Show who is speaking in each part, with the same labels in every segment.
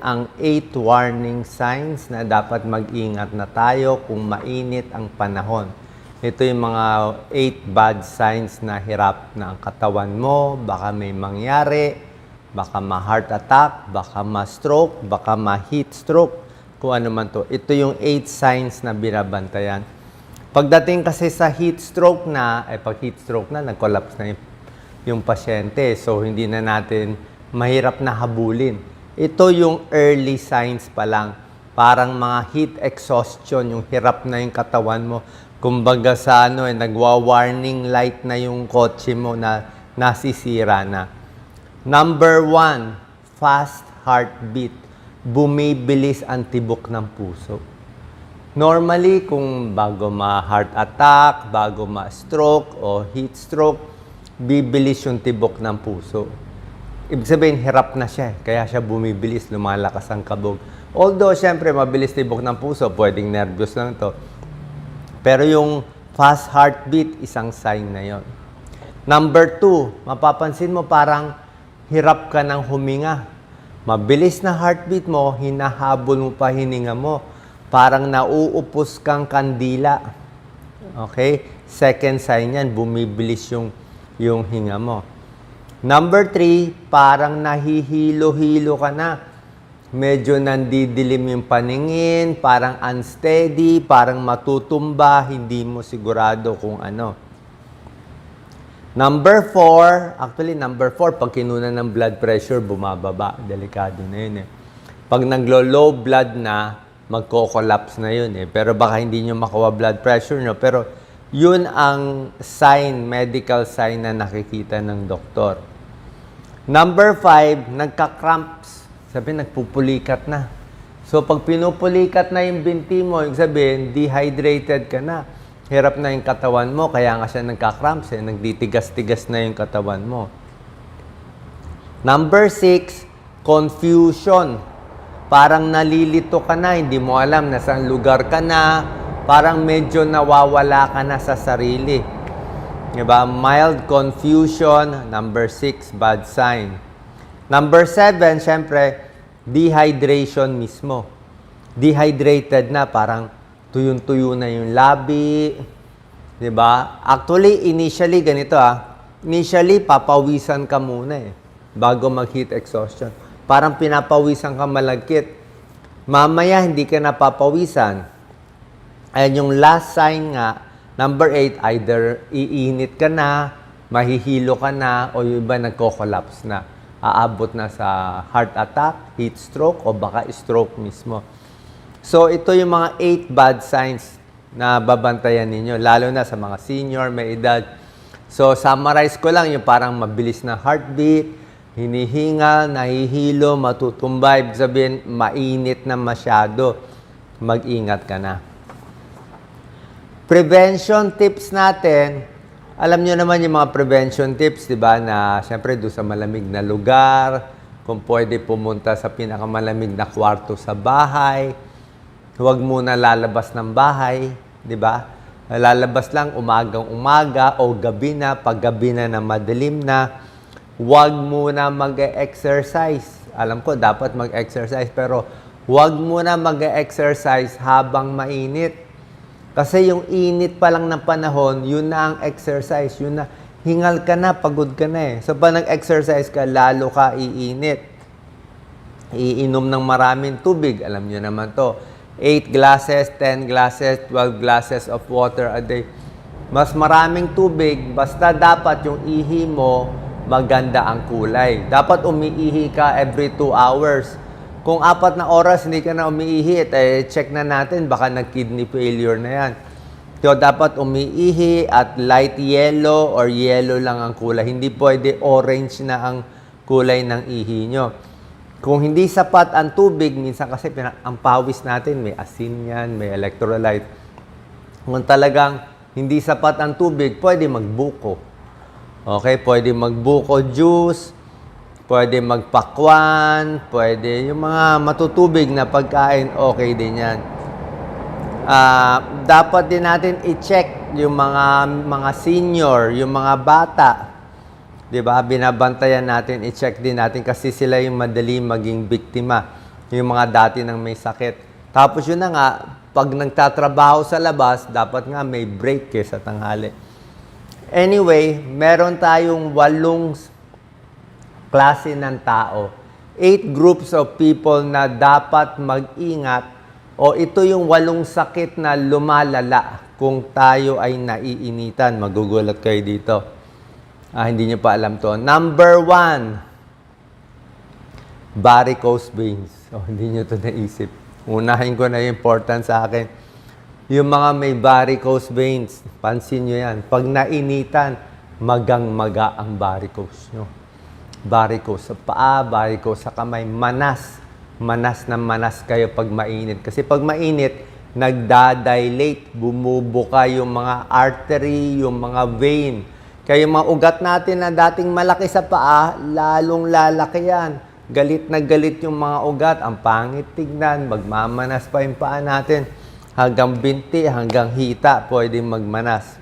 Speaker 1: ang 8 warning signs na dapat mag-ingat na tayo kung mainit ang panahon. Ito yung mga 8 bad signs na hirap na ang katawan mo, baka may mangyari, baka ma-heart attack, baka ma-stroke, baka ma-heat stroke, kung ano man to. Ito yung 8 signs na binabantayan. Pagdating kasi sa heat stroke na, pag heat stroke na, nag-collapse na yung pasyente. So, hindi na natin mahirap na habulin. Ito yung early signs pa lang. Parang mga heat exhaustion, yung hirap na yung katawan mo. Kumbaga sa nagwa-warning light na yung kotse mo na nasisira na. Number 1, fast heartbeat. Bumibilis ang tibok ng puso. Normally, kung bago ma-heart attack, bago ma-stroke o heat stroke, bibilis yung tibok ng puso. Ibig sabihin, hirap na siya. Kaya siya bumibilis, lumalakas ang kabog. Although, syempre, mabilis tibok ng puso, pwedeng nervous lang to. Pero yung fast heartbeat, isang sign na yon. Number 2, mapapansin mo parang hirap ka ng huminga. Mabilis na heartbeat mo, hinahabol mo pa hininga mo. Parang nauupos kang kandila. Okay? Second sign yan, bumibilis yung hinga mo. Number 3, parang nahihilo-hilo ka na. Medyo nandidilim yung paningin, parang unsteady, parang matutumba, hindi mo sigurado kung ano. Number 4, pag kinunan ng blood pressure, bumababa. Delikado na yun eh. Pag naglo-low blood na, magko-collapse na yun eh. Pero baka hindi nyo makuha blood pressure nyo. Pero yun ang sign, medical sign na nakikita ng doktor. Number 5, nagka-cramps. Sabi, nagpupulikat na. So, pag pinupulikat na yung binti mo, yung sabihin, dehydrated ka na. Hirap na yung katawan mo, kaya nga siya nagka-cramps eh. Nagtitigas-tigas na yung katawan mo. Number 6, confusion. Parang nalilito ka na, hindi mo alam na saan lugar ka na. Parang medyo nawawala ka na sa sarili. Diba? Mild confusion. Number 6, bad sign. Number 7, syempre, dehydration mismo. Dehydrated na, parang tuyong-tuyo na yung labi. Diba? Actually, initially, ganito Initially, papawisan ka muna bago mag-heat exhaustion. Parang pinapawisan ka malagkit. Mamaya, hindi ka napapawisan. Ayan yung last sign nga, number 8, either iinit ka na, mahihilo ka na, o yung iba nagko-collapse na. Aabot na sa heart attack, heat stroke, o baka stroke mismo. So, ito yung mga 8 bad signs na babantayan ninyo, lalo na sa mga senior, may edad. So, summarize ko lang yung parang mabilis na heartbeat, hinihinga, nahihilo, matutumba, ibig sabihin, mainit na masyado. Mag-ingat ka na. Prevention tips natin, alam nyo naman yung mga prevention tips, di ba, na siyempre doon sa malamig na lugar, kung pwede pumunta sa pinakamalamig na kwarto sa bahay, huwag muna lalabas ng bahay, di ba? Lalabas lang umagang-umaga o gabi na, pag gabi na madilim na, huwag muna mag-exercise. Alam ko, dapat mag-exercise, pero huwag muna mag-exercise habang mainit. Kasi yung init pa lang ng panahon, yun na ang exercise. Yun na, hingal ka na, pagod ka na eh. So, pag nag-exercise ka, lalo ka iinit. Iinom ng maraming tubig. Alam nyo naman to. 8 glasses, 10 glasses, 12 glasses of water a day. Mas maraming tubig, basta dapat yung ihi mo, maganda ang kulay. Dapat umiihi ka every 2 hours. Kung 4 na oras hindi ka na umiihi, check na natin, baka nag-kidney failure na yan. So, dapat umiihi at light yellow or yellow lang ang kulay. Hindi pwede orange na ang kulay ng ihi nyo. Kung hindi sapat ang tubig, minsan kasi ang pawis natin, may asin yan, may electrolyte. Kung talagang hindi sapat ang tubig, pwede magbuko. Okay, pwede magbuko juice, pwede magpakwan, pwede yung mga matutubig na pagkain, okay din yan. Dapat din natin i-check yung mga senior, yung mga bata. Diba? Binabantayan natin, i-check din natin kasi sila yung madali maging biktima Yung mga dati nang may sakit. Tapos yun na nga, pag nagtatrabaho sa labas, dapat nga may break sa tanghali. Anyway, meron tayong 8 klase ng tao. 8 groups of people na dapat mag-ingat o ito yung 8 sakit na lumalala kung tayo ay naiinitan. Magugulat kayo dito. Hindi nyo pa alam to. Number 1, varicose veins. Hindi nyo to naisip. Unahin ko na yung important sa akin. Yung mga may varicose veins, pansin nyo yan. Pag nainitan, magang-maga ang varicose nyo. Varicose sa paa, varicose sa kamay, manas. Manas na manas kayo pag mainit. Kasi pag mainit, nagdadilate, bumubuka yung mga artery, yung mga vein. Kaya yung mga ugat natin na dating malaki sa paa, lalong lalaki yan. Galit na galit yung mga ugat, ang pangit tignan, magmamanas pa yung paa natin. Hanggang binti, hanggang hita, pwedeng magmanas.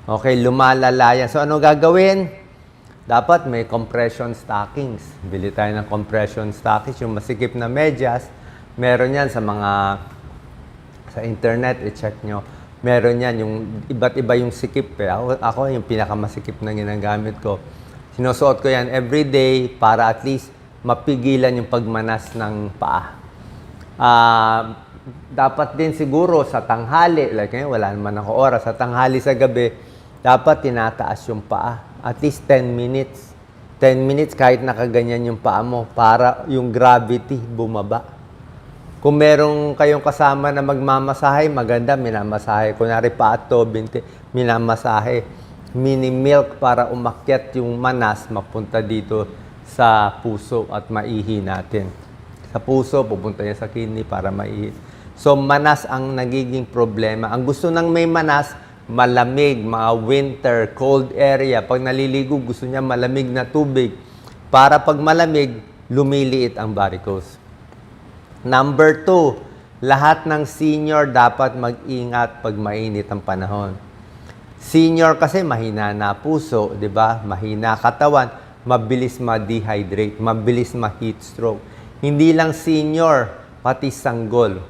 Speaker 1: Okay, lumalala yan. So, ano gagawin? Dapat may compression stockings. Bili tayo ng compression stockings, yung masikip na medyas. Meron yan sa sa internet, i-check nyo. Meron yan, yung iba't iba yung sikip. Ako yung pinakamasikip na ginagamit ko. Sinusuot ko yan everyday para at least mapigilan yung pagmanas ng paa. Dapat din siguro sa tanghali, like ngayon, wala naman ako oras, sa tanghali sa gabi, dapat tinataas yung paa. At least 10 minutes. 10 minutes kahit nakaganyan yung paa mo para yung gravity bumaba. Kung merong kayong kasama na magmamasahe, maganda, minamasahe. Kunwari paa to, binti, minamasahe. Mini-milk para umakyat yung manas, mapunta dito sa puso at maihi natin. Sa puso, pupunta niya sa kidney para maihi. So, manas ang nagiging problema. Ang gusto ng may manas, malamig, mga winter, cold area. Pag naliligo, gusto niya malamig na tubig. Para pag malamig, lumiliit ang varicose. Number 2, lahat ng senior dapat mag-ingat pag mainit ang panahon. Senior kasi mahina na puso, di ba? Mahina katawan, mabilis ma-dehydrate, mabilis ma-heat stroke. Hindi lang senior, pati sanggol.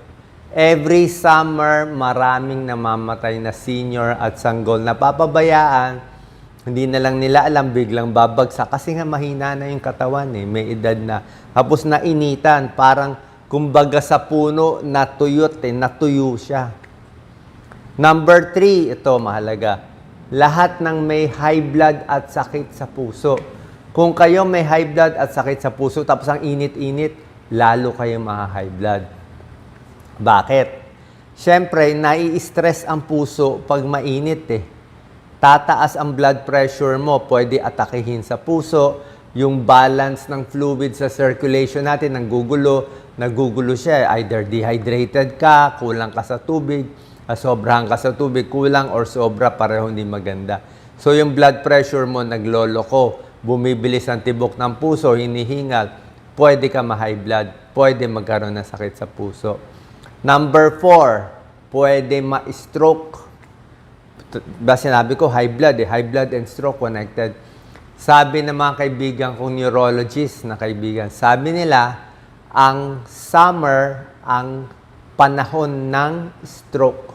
Speaker 1: Every summer, maraming namamatay na senior at sanggol. Napapabayaan, hindi na lang nila alam, biglang babagsak. Kasi nga mahina na yung katawan, may edad na. Tapos nainitan, parang kumbaga sa puno, natuyot, natuyo siya. Number 3, ito mahalaga. Lahat ng may high blood at sakit sa puso. Kung kayo may high blood at sakit sa puso, tapos ang init-init, lalo kayo high blood. Bakit? Siyempre, nai-stress ang puso pag mainit Tataas ang blood pressure mo, pwede atakihin sa puso, yung balance ng fluid sa circulation natin, nagugulo siya. Either dehydrated ka, kulang ka sa tubig, sobrahan ka sa tubig, kulang or sobra, pareho hindi maganda. So yung blood pressure mo nagloloko, bumibilis ang tibok ng puso, hinihingal, pwede ka ma-high blood, pwede magkaroon ng sakit sa puso. Number 4, pwede ma-stroke. Sinabi ko, high blood and stroke connected. Sabi ng mga kaibigan kong neurologist na kaibigan, sabi nila, ang summer ang panahon ng stroke.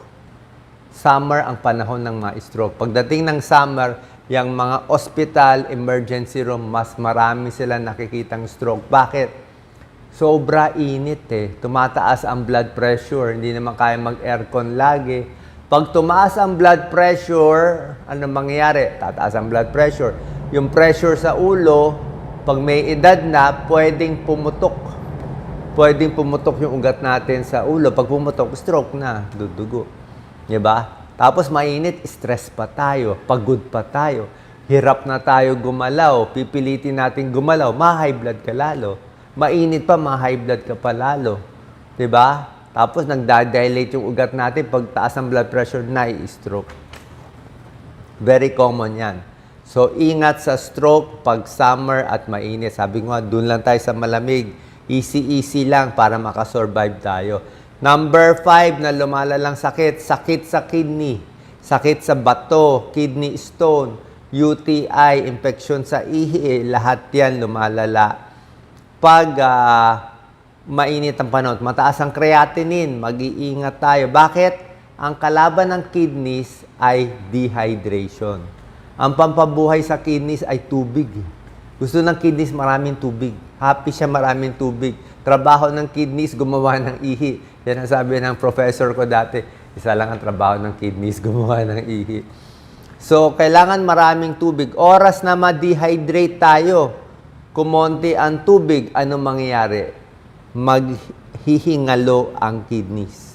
Speaker 1: Summer ang panahon ng mga stroke. Pagdating ng summer, yung mga hospital, emergency room, mas marami sila nakikitang stroke. Bakit? Sobra init Tumataas ang blood pressure. Hindi naman kaya mag-aircon lagi. Pag tumaas ang blood pressure, ano mangyayari? Tataas ang blood pressure. Yung pressure sa ulo, pag may edad na, pwedeng pumutok. Pwedeng pumutok yung ugat natin sa ulo. Pag pumutok, stroke na, dudugo. Diba? Tapos mainit, stress pa tayo, pagod pa tayo, hirap na tayo gumalaw, pipilitin natin gumalaw, ma-high blood ka lalo. Mainit pa, ma-high blood ka pa lalo. Diba? Tapos nagdadilate yung ugat natin, pag taas ang blood pressure, na-i-stroke. Very common yan. So, ingat sa stroke pag summer at mainit. Sabi ko nga, dun lang tayo sa malamig. Easy lang para makasurvive tayo. Number 5 na lumalalang sakit, sakit sa kidney, sakit sa bato, kidney stone, UTI, infection sa ihi, lahat yan lumalala. Pag mainit ang panahon, mataas ang creatinine, mag-iingat tayo. Bakit? Ang kalaban ng kidneys ay dehydration. Ang pampabuhay sa kidneys ay tubig. Gusto ng kidneys maraming tubig. Happy siya maraming tubig. Trabaho ng kidneys, gumawa ng ihi. Yan ang sabi ng professor ko dati. Isa lang ang trabaho ng kidneys, gumawa ng ihi. So, kailangan maraming tubig. Oras na ma-dehydrate tayo, kumonti ang tubig, ano mangyayari? Maghihingalo ang kidneys.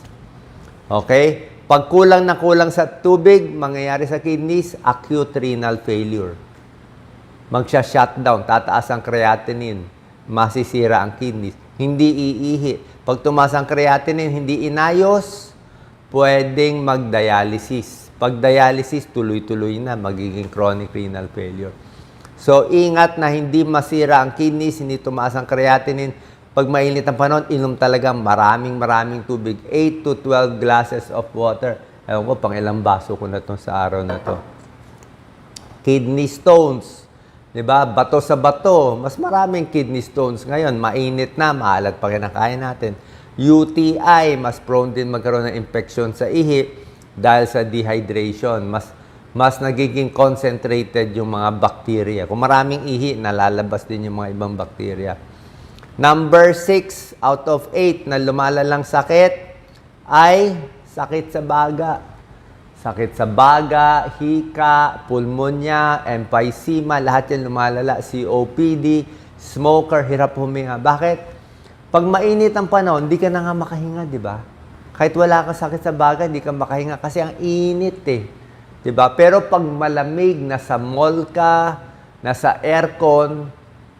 Speaker 1: Okay? Pag kulang na kulang sa tubig, mangyayari sa kidneys, acute renal failure. Magsha-shutdown, tataas ang creatinine, masisira ang kidneys. Hindi iihi. Pag tumaas ang creatinine, hindi inayos, pwedeng mag-dialysis. Pag dialysis, tuloy-tuloy na, magiging chronic renal failure. So, ingat na hindi masira ang kidneys, hindi tumaas ang creatinine. Pag mainit ang panahon, inom talaga maraming tubig. 8 to 12 glasses of water. Ewan ko, pang ilang baso ko na to sa araw na to. Kidney stones. Diba? Bato sa bato. Mas maraming kidney stones. Ngayon, mainit na, maalat pa kinakain natin. UTI, mas prone din magkaroon ng infection sa ihi dahil sa dehydration. Mas nagiging concentrated yung mga bacteria. Kung maraming ihi, nalalabas din yung mga ibang bacteria. Number 6 out of 8 na lumalalang sakit ay sakit sa baga. Sakit sa baga, hika, pulmonya, emphysema, lahat yan lumalala. COPD, smoker, hirap huminga. Bakit? Pag mainit ang panahon, hindi ka na nga makahinga, di ba? Kahit wala kang sakit sa baga, hindi ka makahinga kasi ang init eh. Di ba? Pero pag malamig, nasa mall ka, nasa aircon,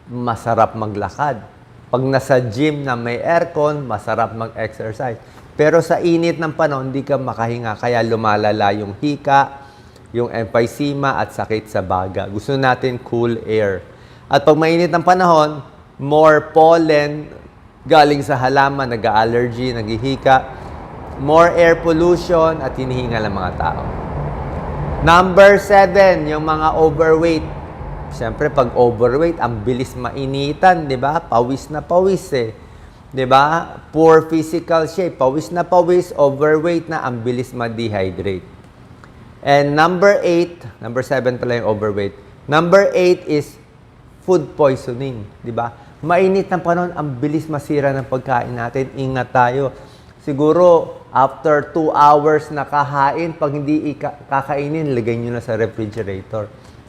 Speaker 1: masarap maglakad. Pag nasa gym na may aircon, masarap mag-exercise. Pero sa init ng panahon, hindi ka makahinga. Kaya lumalala yung hika, yung emphysema at sakit sa baga. Gusto natin cool air. At pag mainit ng panahon, more pollen galing sa halaman, nag-allergy, naghihika. More air pollution at hinihingal ang mga tao. Number 7, yung mga overweight. Siyempre, pag overweight, ang bilis mainitan, di ba? Pawis na pawis eh. Di ba? Poor physical shape. Pawis na pawis, overweight na, ang bilis ma-dehydrate. And number 7 pala yung overweight. Number 8 is food poisoning. Di ba? Mainit ng panahon, ang bilis masira ng pagkain natin. Ingat tayo. Siguro, after 2 hours na kahain, pag hindi kakainin, lagay nyo na sa refrigerator.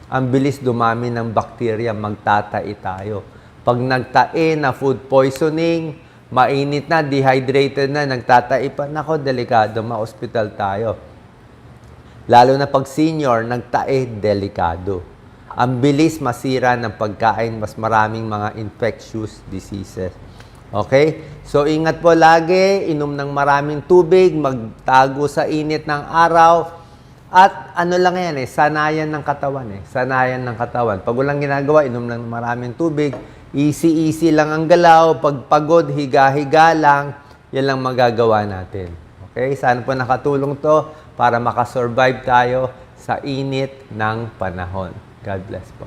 Speaker 1: Ang bilis dumami ng bacteria, magtatai tayo. Pag nagtae na food poisoning, mainit na, dehydrated na, nagtatai pa, nako, delikado, ma-hospital tayo. Lalo na pag senior, nagtae, delikado. Ang bilis masira ng pagkain, mas maraming mga infectious diseases. Okay? So, ingat po lagi, inom ng maraming tubig, magtago sa init ng araw, at ano lang yan sanayan ng katawan Sanayan ng katawan. Pag walang ginagawa, inom ng maraming tubig, easy lang ang galaw, pag pagod, higa-higa lang, yan lang magagawa natin. Okay? Sana po nakatulong to para makasurvive tayo sa init ng panahon. God bless po.